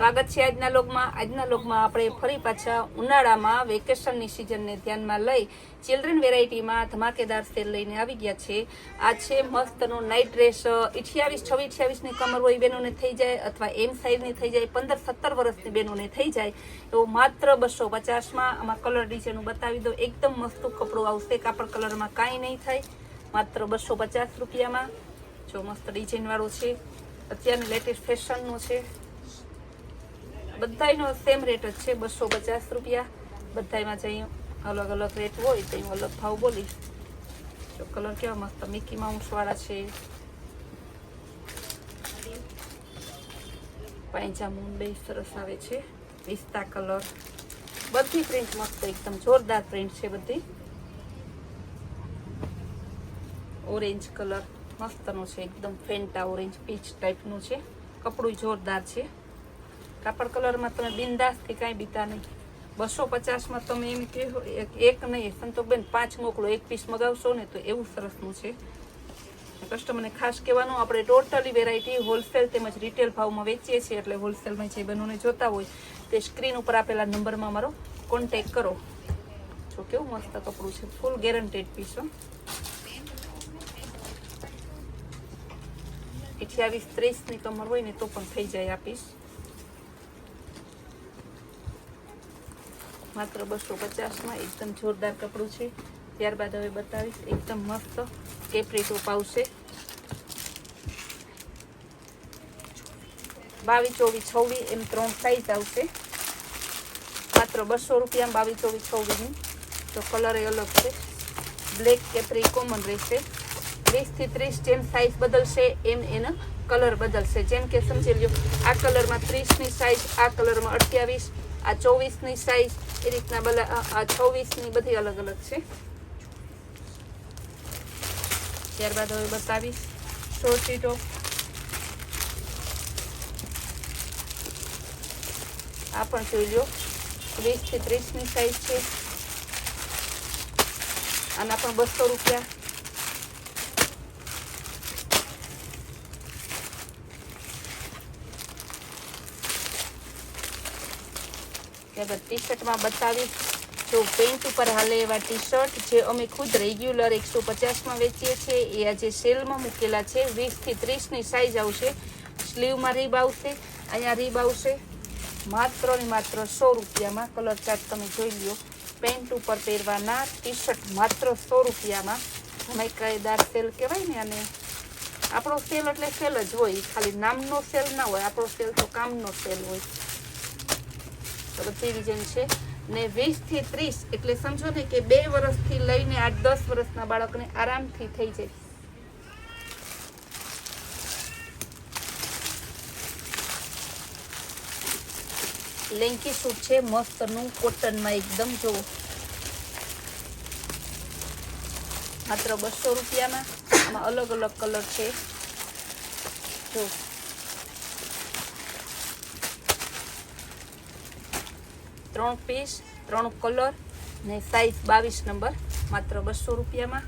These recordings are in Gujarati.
સ્વાગત છે આજના લોકમાં આપણે ફરી પાછા ઉનાળામાં વેકેશનની સિઝનને ધ્યાનમાં લઈ ચિલ્ડ્રન વેરાયટીમાં ધમાકેદાર સેલ લઈને આવી ગયા છે. આ છે મસ્તનો નાઇટ ડ્રેસ 28-26-28 ની કમર હોય બહેનોને થઈ જાય અથવા એમ સાઈઝની થઈ જાય, 15-17 વર્ષની બહેનોને થઈ જાય એવો માત્ર 250માં. આમાં કલર ડિઝાઇન બતાવી દો, એકદમ મસ્ત કપડું આવશે, કાપડ કલરમાં કાંઈ નહીં થાય, માત્ર 250 રૂપિયામાં. જો મસ્ત ડિઝાઇન વાળો છે, અત્યારની લેટેસ્ટ ફેશનનો છે. બધાયનો સેમ રેટ જ છે, 250 રૂપિયા. બધાયમાં જઈ અલગ અલગ રેટ હોય તો હું અલગ ભાવ બોલીશ. જો કલર કેવા મસ્ત મિકી માઉસ વાળા છે, પાયજામુન બે સરસ આવે છે, પિસ્તા કલર, બધી પ્રિન્ટ મસ્ત એકદમ જોરદાર પ્રિન્ટ છે બધી. ઓરેન્જ કલર મસ્તનો છે, એકદમ ફેન્ટા ઓરેન્જ પીચ ટાઈપનું છે, કપડું જોરદાર છે. કાપડ કલરમાં તમે બિંદાસથી કાંઈ બીતા નહીં. 250માં તમે એમ કહો એક નહીં સંતોષબેન 5 મોકલો, 1 પીસ મગાવશો ને તો એવું સરસનું છે. કસ્ટમરને ખાસ કહેવાનું, આપણે ટોટલી વેરાયટી હોલસેલ તેમજ રિટેલ ભાવમાં વેચીએ છીએ, એટલે હોલસેલમાં જે બહેનોને જોતા હોય તે સ્ક્રીન ઉપર આપેલા નંબરમાં મારો કોન્ટેક કરો. જો કેવું મસ્ત કપડું છે, ફૂલ ગેરંટેડ પીસ. 28-30ની કમર હોય ને તો પણ થઈ જાય આ પીસ. માત્ર 250માં એકદમ જોરદાર કપડું છે. ત્યારબાદ હવે બતાવીશ એકદમ મસ્ત કેપરી ટોપ આવશે. 22-24-26 એમ 3 સાઈઝ આવશે. માત્ર 200 રૂપિયામાં 22-24-26ની. તો કલર એ અલગ છે, બ્લેક કેપરી કોમન રહેશે. 20-30 જેમ સાઈઝ બદલશે એમ એનો કલર બદલશે. જેમ કે સમજી લો, આ કલરમાં 30ની સાઈઝ, આ કલરમાં 28, આ 24ની સાઈઝ, એ રીતના આ 26ની બધી અલગ અલગ છે. ત્યારબાદ હવે બતાવીશ શોર્ટી ટોપ. આ પણ જોઈ લો, 20-30ની સાઈઝ છે. આના પણ 200 રૂપિયા. ત્યારબાદ ટી શર્ટમાં બતાવીશ, જો પેન્ટ ઉપર હાલે એવા ટી શર્ટ જે અમે ખુદ રેગ્યુલર 150માં વેચીએ છીએ, એ આજે સેલમાં મૂકેલા છે. 20-30ની સાઈઝ આવશે, સ્લીવમાં રીબ આવશે, અહીંયા રીબ આવશે. માત્ર ને માત્ર 100 રૂપિયામાં. કલર ચાર્ટ તમે જોઈ લો. પેન્ટ ઉપર પહેરવાના ટી શર્ટ માત્ર 100 રૂપિયામાં. ધમાકેદાર સેલ કહેવાય ને. અને આપણો સેલ એટલે સેલ જ હોય, ખાલી નામનો સેલ ના હોય, આપણો સેલ તો કામનો સેલ હોય. તો બધી ડિઝાઇન છે ને 20-30 એટલે સમજો ને કે 2 વર્ષથી લઈને 8-10 વર્ષના બાળકને આરામથી થઈ જાય. લેંકી સૂટ છે મસ્તનું કોટનમાં એકદમ. જો માત્ર 200 રૂપિયામાં. આમાં અલગ અલગ કલર છે. જો 3 પીસ, 3 કલર ને સાઈઝ 22 નંબર, માત્ર 200 રૂપિયામાં.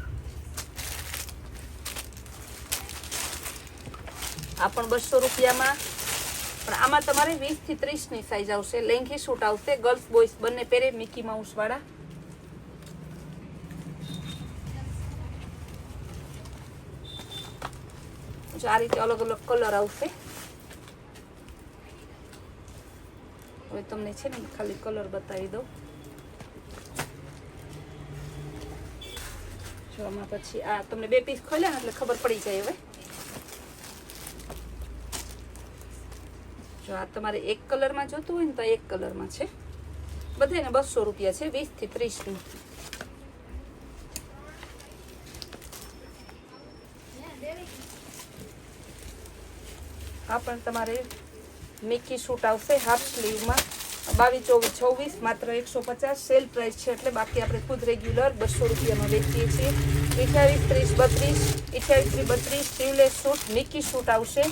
આ પણ 200 રૂપિયામાં. પણ આમાં તમારે 20-30ની સાઈઝ આવશે. લેંઘી સૂટ આવશે, ગર્લ્સ બોયઝ બંને પહેરે, મિકી માઉસ વાળા. જો આ રીતે અલગ અલગ કલર આવશે. હવે તમને છે ને ખાલી કલર બતાવી દઉં. જો આમાં પછી આ તમને 2 પીસ ખોલ્યા ને એટલે ખબર પડી જાય. હવે જો આ તમારે એક કલરમાં જોતું હોય ને તો એક કલરમાં છે. બધાને 200 રૂપિયા છે, 20-30ની. આ પણ તમારે મિકી સૂટ આવશે હાફ સ્લીવમાં, 22-24-26, માત્ર 150. સેલ પ્રાઇસ છે એટલે બાકી આપણે ખુદ રેગ્યુલર 200 રૂપિયામાં વેચીએ છીએ. 28-30-32, 28-32 સ્લીવલેસ સૂટ મિકી સૂટ આવશે.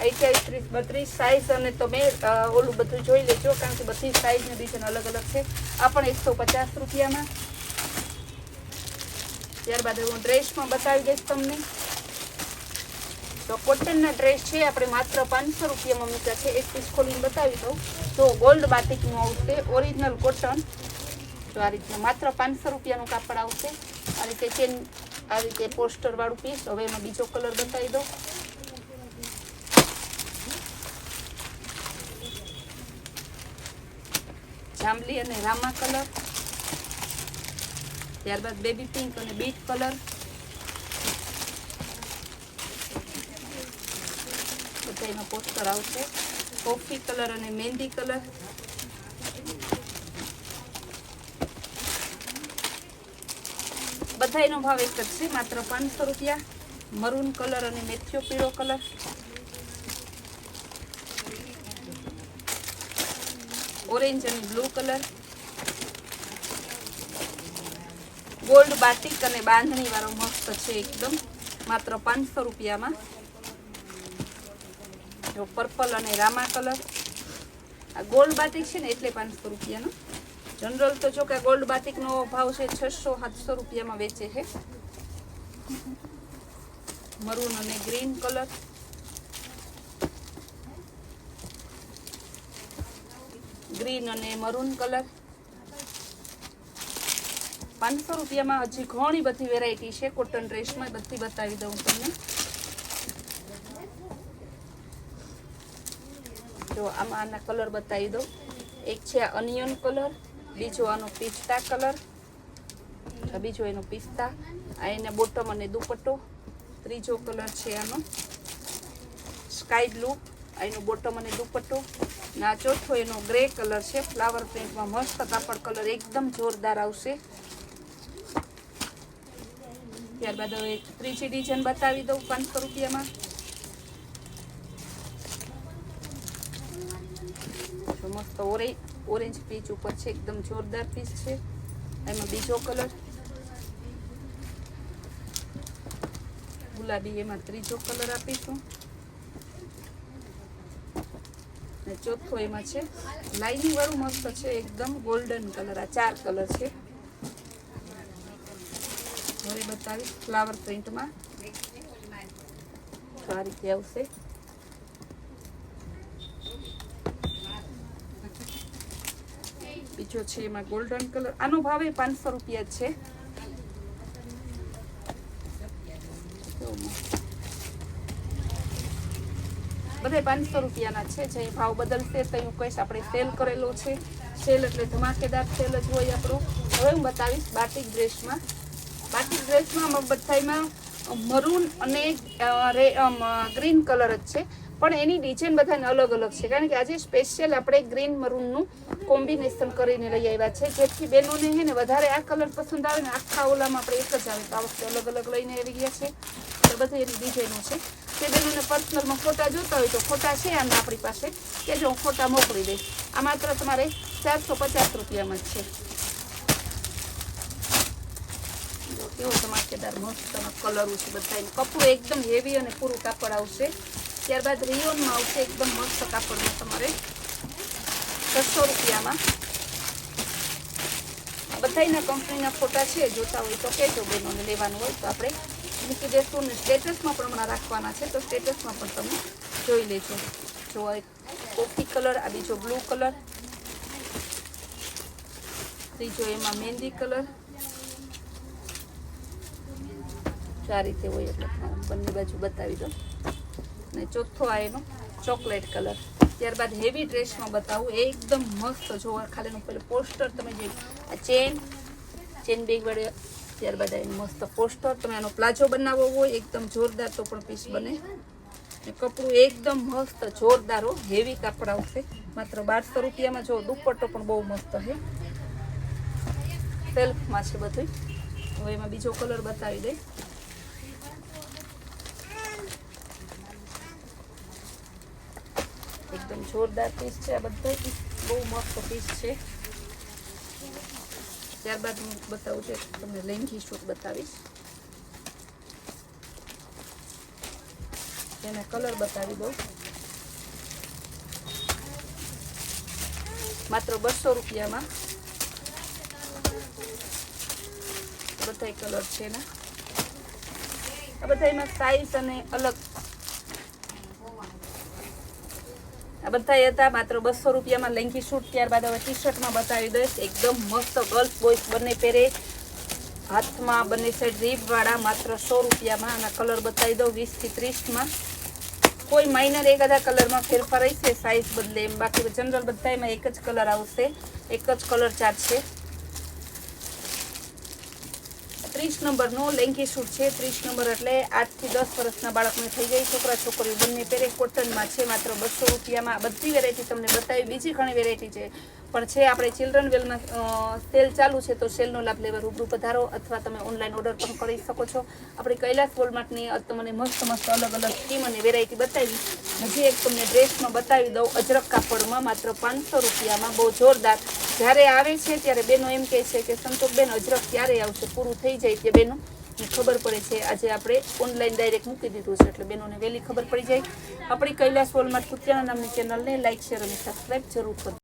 28-32 સાઈઝ અને તમે ઓલું બધું જોઈ લેજો, કારણ કે બધી સાઈઝ ને ડિઝાઇન અલગ અલગ છે. આ પણ 150 રૂપિયામાં. ત્યારબાદ હું ડ્રેસમાં બતાવી દઈશ તમને. તો કોટનના ડ્રેસ છે આપણે માત્ર 500 રૂપિયામાં મૂક્યા છે. એક પીસ ખોલીને બતાવી દઉં તો ગોલ્ડ બાટિકનું આવશે, ઓરિજિનલ કોટન. તો આ રીતના માત્ર 500 રૂપિયાનું કાપડ આવશે. આ રીતે ચેન, આ રીતે પોસ્ટર વાળું પીસ. હવે એમાં બીજો કલર બતાવી દઉં. જાંબલી અને રામા કલર, ત્યારબાદ બેબી પિંક અને બીટ કલર, બધાનો પોસ્ટર આવશે. કોફી કલર અને મહેંદી કલર, બધાનો ભાવ એક જ છે, માત્ર 500 રૂપિયા. મરૂન કલર અને મેથિયો પીળો કલર, ઓરેન્જ અને બ્લુ કલર, ગોલ્ડ બાટિક અને બાંધણી વાળો મસ્ત છે એકદમ, માત્ર 500 રૂપિયામાં. જો પર્પલ અને રામા કલર, આ ગોલ્ડ બાટિક છે ને એટલે 500 રૂપિયાનો. જનરલ તો જો કે ગોલ્ડ બાટિકનો ભાવ છે 600-700 રૂપિયામાં વેચે છે. મરૂન અને ગ્રીન કલર, ગ્રીન અને મરૂન કલર, 500 રૂપિયામાં હજી ઘણી બધી વેરાયટી છે કોટન ડ્રેસમાં, બધી બતાવી દઉં તમને. જો આમાં આના કલર બતાવી દઉં. એક છે આ અનિયન કલર, બીજો આનો પિસ્તા કલર, બીજો એનો પિસ્તા, આ એને બોટમ અને દુપટ્ટો. ત્રીજો કલર છે આનો સ્કાય બ્લુ, આ એનો બોટમ અને દુપટ્ટો. ના ચોથો એનો ગ્રે કલર છે, ફ્લાવર પ્રિન્ટમાં મસ્ત કાપડ, કલર એકદમ જોરદાર આવશે. ત્યારબાદ હવે ત્રીજી ડિઝાઇન બતાવી દઉં 500 રૂપિયામાં. મસ્ત ઓરેન્જ પીચ ઉપર છે, એકદમ જોરદાર પીસ છે. એમાં બીજો કલર ગુલાબી, એમાં ત્રીજો કલર આપીશું. અને ચોથો એમાં છે લાઇનિંગ વાળું મસ્ત છે એકદમ ગોલ્ડન કલર. આ 4 કલર છે. હવે બતાવીશ ફ્લાવર પ્રિન્ટમાં. તો આ રીતે આવશે. બીજો છે એમાં ગોલ્ડન કલર, આનો ભાવ 500 રૂપિયા છે. બધે 500 રૂપિયાના છે. જે ભાવ બદલશે તો હું કહીશ આપણે સેલ કરેલો છે. સેલ એટલે ધમાકેદાર સેલ જ હોય આપણું. હવે હું બતાવીશ બાટિક ડ્રેસમાં. બાટિક ડ્રેસમાં બધામાં મરૂન અને ગ્રીન કલર જ છે, પણ એની ડિઝાઇન બધાને અલગ અલગ છે. કારણ કે આજે સ્પેશિયલ આપણે ગ્રીન મરૂનનું કોમ્બિનેશન કરીને લઈ આવ્યા છે, જેથી બેનોને છે ને વધારે આ કલર પસંદ આવે ને આખા ઓલામાં આપણે એક જ આવે. તો આ વખતે અલગ અલગ લઈને આવી ગયા છે. તો બધી એની ડિઝાઇનો છે. તે બેનોને પર્સનલમાં ફોટા જોતા હોય તો ફોટા છે આના આપણી પાસે, કે જો હું ફોટા મોકલી દઈશ. આ માત્ર તમારે 450 રૂપિયામાં જ છે. કેવો ધમાકેદાર મસ્ત કલર છે બધા. કપડું એકદમ હેવી અને પૂરું કાપડ આવશે. ત્યારબાદ રિયોનમાં આવશે એકદમ મસ્ત કાપડમાં તમારે 600 રૂપિયામાં. બધાના કંપનીના ફોટા છે, જોતા હોય તો કહેજો બેનોને લેવાનું હોય તો આપણે મૂકી દઈશું. ને સ્ટેટસમાં પણ હમણાં રાખવાના છે, તો સ્ટેટસમાં પણ તમે જોઈ લેજો. જો એક કોફી કલર, આ બીજો બ્લુ કલર, ત્રીજો એમાં મહેંદી કલર. આ રીતે હોય એટલે બંને બાજુ બતાવી દો. અને ચોથો આ એનો ચોકલેટ કલર. ત્યારબાદ હેવી ડ્રેસમાં બતાવું એકદમ મસ્ત. જો ખાલીનું પેલું પોસ્ટર તમે જોઈ, આ ચેન બેગ વડે. ત્યારબાદ એનું મસ્ત પોસ્ટર. તમે આનો પ્લાઝો બનાવવો હોય એકદમ જોરદાર તો પણ પીસ બને. કપડું એકદમ મસ્ત જોરદાર હેવી કાપડ આવશે, માત્ર 1200 રૂપિયામાં. જો દુપટ્ટો પણ બહુ મસ્ત છે, સેલ્ફમાં છે બધું. હવે એમાં બીજો કલર બતાવી દે. એકદમ જોરદાર પીસ છે આ બધા. બહુ મસ્ત પીસ છે. ત્યારબાદ હું બતાવું છું તમને લેંઘી શૂટ બતાવીશ. એના કલર બતાવી દઉં. માત્ર 200 રૂપિયામાં બધા કલર છે એના. આ બધામાં સાઈઝ અને અલગ આ બધા હતા માત્ર 200 રૂપિયામાં લેંગી સૂટ. ત્યારબાદ હવે ટી શર્ટમાં બતાવી દઈશ. એકદમ મસ્ત ગર્લ્સ બોયસ બંને પહેરે, હાથમાં બંને સાઈડ રીબ વાળા, માત્ર 100 રૂપિયામાં. આના કલર બતાવી દઉં 20 થી 30માં. કોઈ માઇનર એકાદા કલરમાં ફેરફાર રહેશે સાઇઝ બદલે એમ, બાકી જનરલ બધામાં એક જ કલર આવશે, એક જ કલર ચાર્ટ છે. 30 નંબરનો લેંગી સૂટ છે. 30 નંબર એટલે 8 થી 10 વર્ષના બાળકને થઈ જાય, છોકરા છોકરીઓ બંને પહેરે. કોટનમાં છે, માત્ર 200 રૂપિયામાં. બધી વેરાયટી તમને બતાવી, બીજી ઘણી વેરાયટી છે પણ છે આપણે ચિલ્ડ્રન વેલમાં સેલ ચાલુ છે, તો સેલનો લાભ લેવા રૂબરૂ પધારો અથવા તમે ઓનલાઈન ઓર્ડર પણ કરી શકો છો. આપણે કૈલાસ વોલમાર્ટની તમને મસ્ત મસ્ત અલગ અલગ સ્કીમ અને વેરાયટી બતાવી. હજી એક તમને ડ્રેસમાં બતાવી દઉં, અજરક કાપડમાં માત્ર 500 રૂપિયામાં. બહુ જોરદાર. જ્યારે આવે છે ત્યારે બેનો એમ કહે છે કે સંતોષબેન અજરક ક્યારે આવશે, પૂરું થઈ જાય તે બેનો ખબર પડે છે. આજે આપણે ઓનલાઈન ડાયરેક્ટ મૂકી દીધું છે એટલે બેનોને વહેલી ખબર પડી જાય. આપણી કૈલાસ વોલમાર્ટ કુતિયાણા નામની ચેનલને લાઇક શેર અને સબસ્ક્રાઈબ જરૂર કરો.